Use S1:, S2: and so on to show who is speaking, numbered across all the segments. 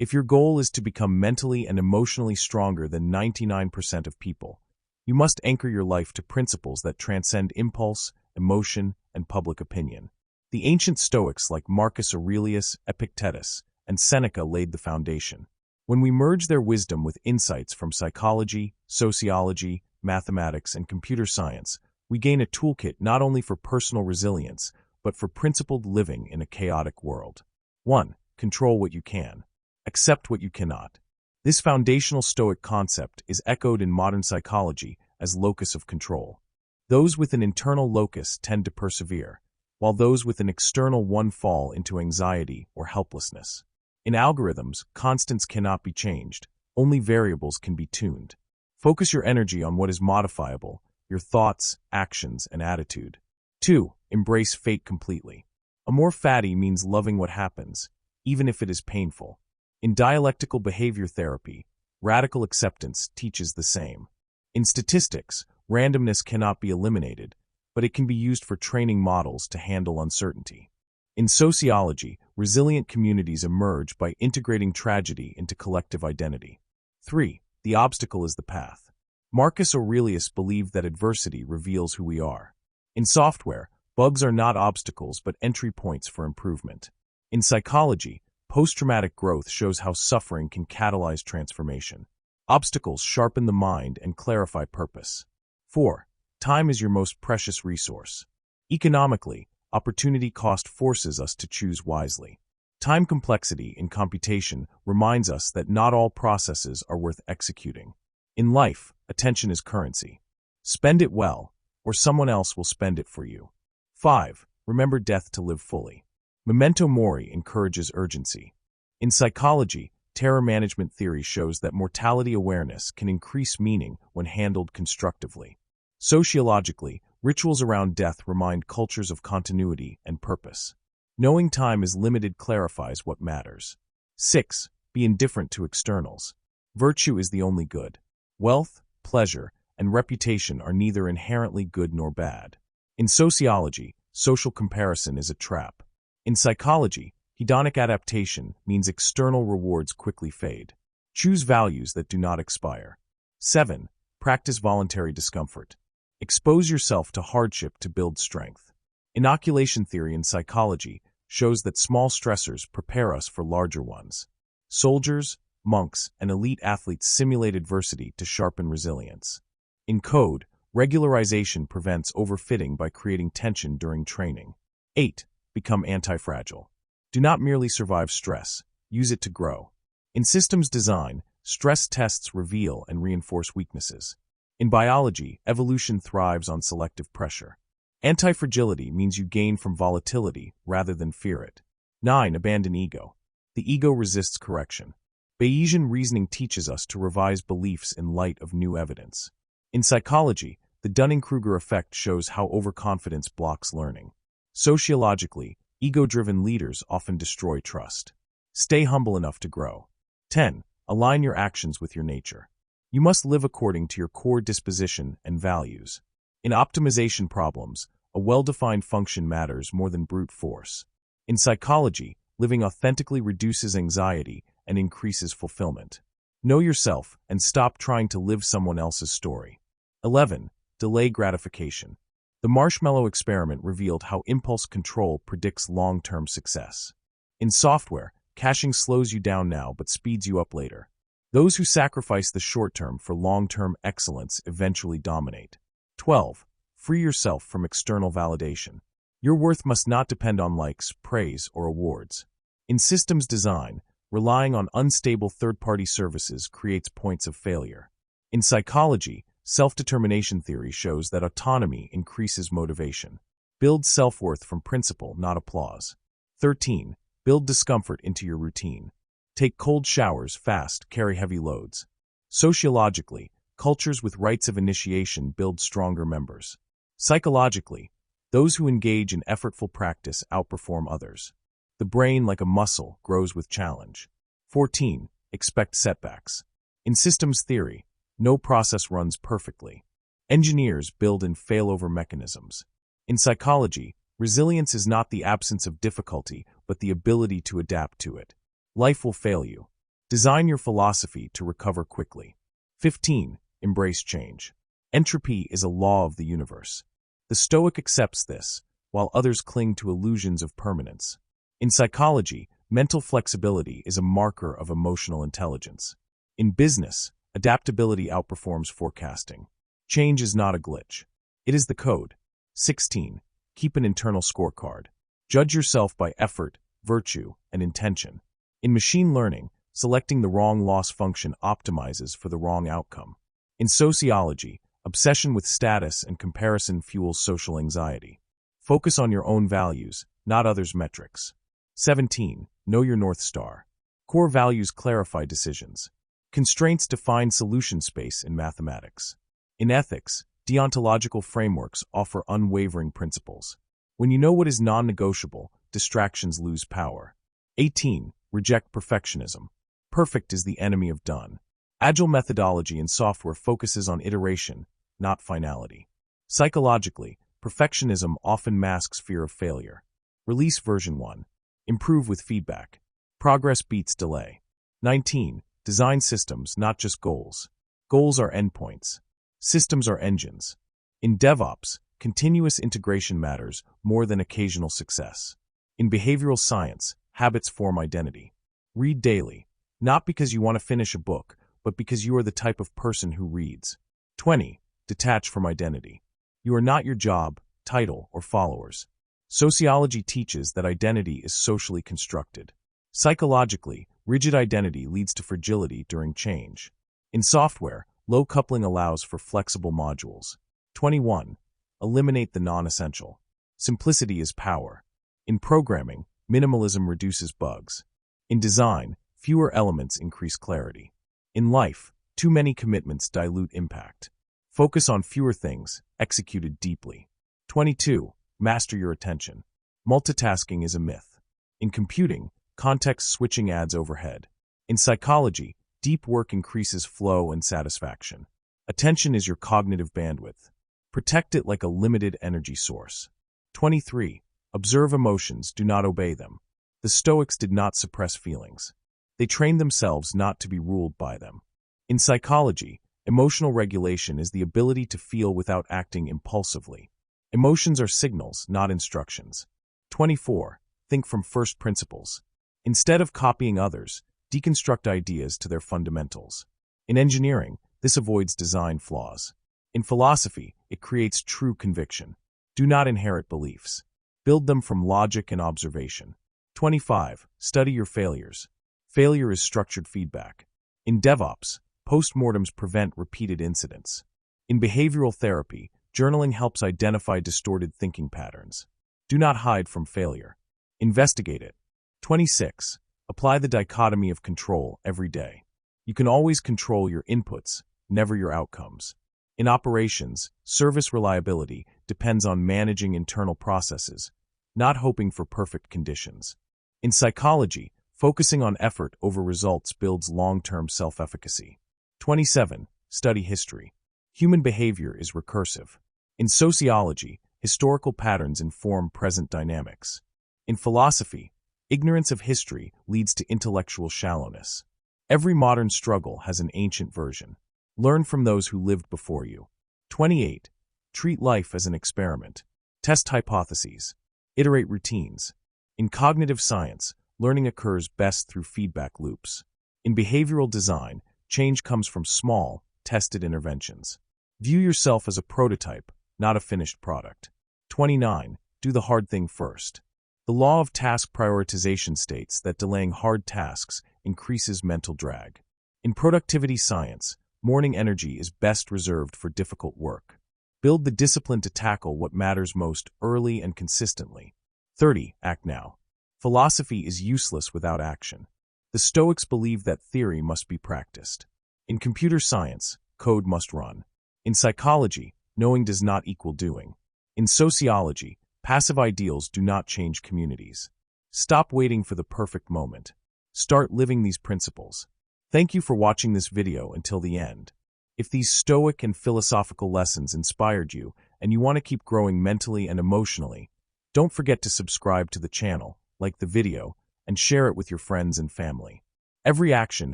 S1: If your goal is to become mentally and emotionally stronger than 99% of people, you must anchor your life to principles that transcend impulse, emotion, and public opinion. The ancient Stoics like Marcus Aurelius, Epictetus, and Seneca laid the foundation. When we merge their wisdom with insights from psychology, sociology, mathematics, and computer science, we gain a toolkit not only for personal resilience, but for principled living in a chaotic world. 1. Control what you can. Accept what you cannot. This foundational Stoic concept is echoed in modern psychology as locus of control. Those with an internal locus tend to persevere, while those with an external one fall into anxiety or helplessness. In algorithms, constants cannot be changed, only variables can be tuned. Focus your energy on what is modifiable, your thoughts, actions, and attitude. 2. Embrace fate completely. Amor fati means loving what happens, even if it is painful. In dialectical behavior therapy, radical acceptance teaches the same. In statistics, randomness cannot be eliminated, but it can be used for training models to handle uncertainty. In sociology, resilient communities emerge by integrating tragedy into collective identity. 3. The obstacle is the path. Marcus Aurelius believed that adversity reveals who we are. In software, bugs are not obstacles but entry points for improvement. In psychology, post-traumatic growth shows how suffering can catalyze transformation. Obstacles sharpen the mind and clarify purpose. 4. Time is your most precious resource. Economically, opportunity cost forces us to choose wisely. Time complexity in computation reminds us that not all processes are worth executing. In life, attention is currency. Spend it well, or someone else will spend it for you. 5. Remember death to live fully. Memento Mori encourages urgency. In psychology, terror management theory shows that mortality awareness can increase meaning when handled constructively. Sociologically, rituals around death remind cultures of continuity and purpose. Knowing time is limited clarifies what matters. 6. Be indifferent to externals. Virtue is the only good. Wealth, pleasure, and reputation are neither inherently good nor bad. In sociology, social comparison is a trap. In psychology, hedonic adaptation means external rewards quickly fade. Choose values that do not expire. 7. Practice voluntary discomfort. Expose yourself to hardship to build strength. Inoculation theory in psychology shows that small stressors prepare us for larger ones. Soldiers, monks, and elite athletes simulate adversity to sharpen resilience. In code, regularization prevents overfitting by creating tension during training. 8. Become antifragile. Do not merely survive stress, use it to grow. In systems design, stress tests reveal and reinforce weaknesses. In biology, evolution thrives on selective pressure. Antifragility means you gain from volatility rather than fear it. 9. Abandon ego. The ego resists correction. Bayesian reasoning teaches us to revise beliefs in light of new evidence. In psychology, the Dunning-Kruger effect shows how overconfidence blocks learning. Sociologically, ego-driven leaders often destroy trust. Stay humble enough to grow. 10. Align your actions with your nature. You must live according to your core disposition and values. In optimization problems, a well-defined function matters more than brute force. In psychology, living authentically reduces anxiety and increases fulfillment. Know yourself and stop trying to live someone else's story. 11. Delay gratification. The marshmallow experiment revealed how impulse control predicts long-term success. In software, caching slows you down now but speeds you up later. Those who sacrifice the short-term for long-term excellence eventually dominate. 12. Free yourself from external validation. Your worth must not depend on likes, praise, or awards. In systems design, relying on unstable third-party services creates points of failure. In psychology, self-determination theory shows that autonomy increases motivation. Build self-worth from principle, not applause. 13. Build discomfort into your routine. Take cold showers, fast, carry heavy loads. Sociologically, cultures with rites of initiation build stronger members. Psychologically, those who engage in effortful practice outperform others. The brain, like a muscle, grows with challenge. 14. Expect setbacks. In systems theory, no process runs perfectly. Engineers build in failover mechanisms. In psychology, resilience is not the absence of difficulty, but the ability to adapt to it. Life will fail you. Design your philosophy to recover quickly. 15. Embrace change. Entropy is a law of the universe. The Stoic accepts this, while others cling to illusions of permanence. In psychology, mental flexibility is a marker of emotional intelligence. In business, adaptability outperforms forecasting. Change is not a glitch. It is the code. 16. Keep an internal scorecard. Judge yourself by effort, virtue, and intention. In machine learning, selecting the wrong loss function optimizes for the wrong outcome. In sociology, obsession with status and comparison fuels social anxiety. Focus on your own values, not others' metrics. 17. Know your North Star. Core values clarify decisions. Constraints define solution space in mathematics. In ethics, deontological frameworks offer unwavering principles. When you know what is non-negotiable, distractions lose power. 18. Reject perfectionism. Perfect is the enemy of done. Agile methodology in software focuses on iteration, not finality. Psychologically, perfectionism often masks fear of failure. Release version 1. Improve with feedback. Progress beats delay. 19. Design systems, not just goals. Goals are endpoints. Systems are engines. In DevOps, continuous integration matters more than occasional success. In behavioral science, habits form identity. Read daily, not because you want to finish a book, but because you are the type of person who reads. 20. Detach from identity. You are not your job, title, or followers. Sociology teaches that identity is socially constructed. Psychologically, rigid identity leads to fragility during change. In software, low coupling allows for flexible modules. 21. Eliminate the non-essential. Simplicity is power. In programming, minimalism reduces bugs. In design, fewer elements increase clarity. In life, too many commitments dilute impact. Focus on fewer things, executed deeply. 22. Master your attention. Multitasking is a myth. In computing, context switching adds overhead. In psychology, deep work increases flow and satisfaction. Attention is your cognitive bandwidth. Protect it like a limited energy source. 23. Observe emotions, do not obey them. The Stoics did not suppress feelings. They trained themselves not to be ruled by them. In psychology, emotional regulation is the ability to feel without acting impulsively. Emotions are signals, not instructions. 24. Think from first principles. Instead of copying others, deconstruct ideas to their fundamentals. In engineering, this avoids design flaws. In philosophy, it creates true conviction. Do not inherit beliefs. Build them from logic and observation. 25. Study your failures. Failure is structured feedback. In DevOps, postmortems prevent repeated incidents. In behavioral therapy, journaling helps identify distorted thinking patterns. Do not hide from failure. Investigate it. 26. Apply the dichotomy of control every day. You can always control your inputs, never your outcomes. In operations, service reliability depends on managing internal processes, not hoping for perfect conditions. In psychology, focusing on effort over results builds long-term self-efficacy. 27. Study history. Human behavior is recursive. In sociology, historical patterns inform present dynamics. In philosophy, ignorance of history leads to intellectual shallowness. Every modern struggle has an ancient version. Learn from those who lived before you. 28. Treat life as an experiment. Test hypotheses. Iterate routines. In cognitive science, learning occurs best through feedback loops. In behavioral design, change comes from small, tested interventions. View yourself as a prototype, not a finished product. 29. Do the hard thing first. The law of task prioritization states that delaying hard tasks increases mental drag. In productivity science, morning energy is best reserved for difficult work. Build the discipline to tackle what matters most early and consistently. 30. Act now. Philosophy is useless without action. The Stoics believe that theory must be practiced. In computer science, code must run. In psychology, knowing does not equal doing. In sociology, passive ideals do not change communities. Stop waiting for the perfect moment. Start living these principles. Thank you for watching this video until the end. If these Stoic and philosophical lessons inspired you and you want to keep growing mentally and emotionally, don't forget to subscribe to the channel, like the video, and share it with your friends and family. Every action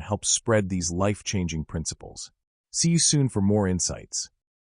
S1: helps spread these life-changing principles. See you soon for more insights.